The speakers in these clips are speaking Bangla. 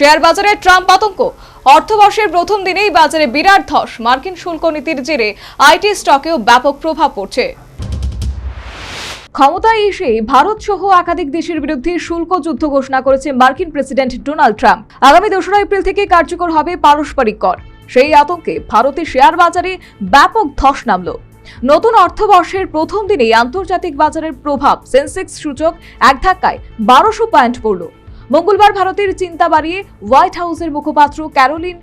শেয়ার বাজারে ট্রাম্প আতঙ্ক। অর্থবর্ষের প্রথম দিনেই বাজারে বিরাট ধস। মার্কিন শুল্ক নীতির জেরে আইটি স্টকেও ব্যাপক প্রভাব পড়ছে। ক্ষমতায় এসে ভারত সহ একাধিক দেশের বিরুদ্ধে শুল্ক যুদ্ধ ঘোষণা করেছে মার্কিন প্রেসিডেন্ট ডোনাল্ড ট্রাম্প। আগামী 2 এপ্রিল থেকে কার্যকর হবে পারস্পরিক কর। সেই আতঙ্কে ভারতের শেয়ার বাজারে ব্যাপক ধস নামল। নতুন অর্থবর্ষের প্রথম দিনেই আন্তর্জাতিক বাজারের প্রভাব। সেন্সেক্স সূচক এক ধাক্কায় 1200 পয়েন্ট পড়ল। মঙ্গলবার ভারতের চিন্তা বাড়িয়ে হোয়াইট হাউসের মুখপাত্র ক্যারোলিন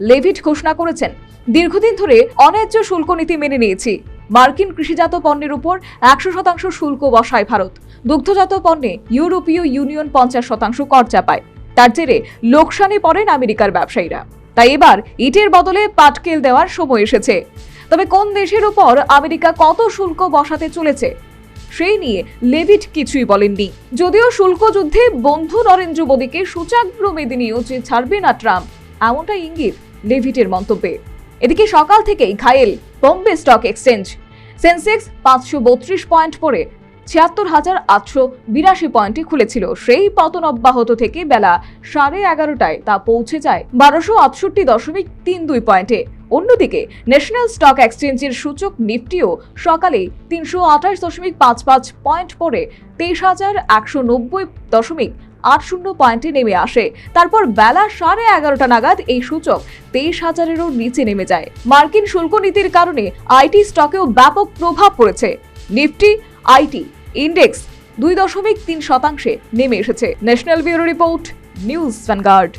লেভিট ঘোষণা করেছেন, দীর্ঘদিন ধরে অন্যায্য শুল্ক নীতি মেনে নিয়েছি। মার্কিন কৃষিজাত পণ্যের উপর 100% শুল্ক বসায় ভারত। দুগ্ধজাত পণ্যে ইউরোপীয় ইউনিয়ন 50% কর চাপায়। তার জেরে লোকসানে পড়েন আমেরিকার ব্যবসায়ীরা। তাই এবার ইটের বদলে পাটকেল দেওয়ার সময় এসেছে। তবে কোন দেশের উপর আমেরিকা কত শুল্ক বসাতে চলেছে সেই নিয়ে লেভিট কিছুই বলেননি। যদিও শুল্ক যুদ্ধে বন্ধু নরেন্দ্র মোদীকে সূচাগ্র মেদি নিয়েও যে ছাড়বে না ট্রাম্প, এমনটা ইঙ্গিত লেভিটের মন্তব্যে। এদিকে সকাল থেকেই ঘায়েল বোম্বে স্টক এক্সচেঞ্জ। সেন্সেক্স 532 পয়েন্ট পড়ে 76,882 পয়েন্টে খুলেছিল। সেই পতন অব্যাহত থেকে বেলা 11:30টায় তা পৌঁছে যায় 1268.32 পয়েন্টে। অন্যদিকে ন্যাশনাল স্টক এক্সচেঞ্জের সূচক নিফটিও সকালে 328.55 পয়েন্ট পড়ে 23,190.80 পয়েন্টে নেমে আসে। তারপর বেলা 11:30টা নাগাদ এই সূচক 23,000-এরও নিচে নেমে যায়। মার্কিন শুল্ক নীতির কারণে আইটি স্টকেও ব্যাপক প্রভাব পড়েছে। নিফটি আইটি ইন্ডেক্স 2.3% নেমে এসেছে। National bureau report, news vanguard.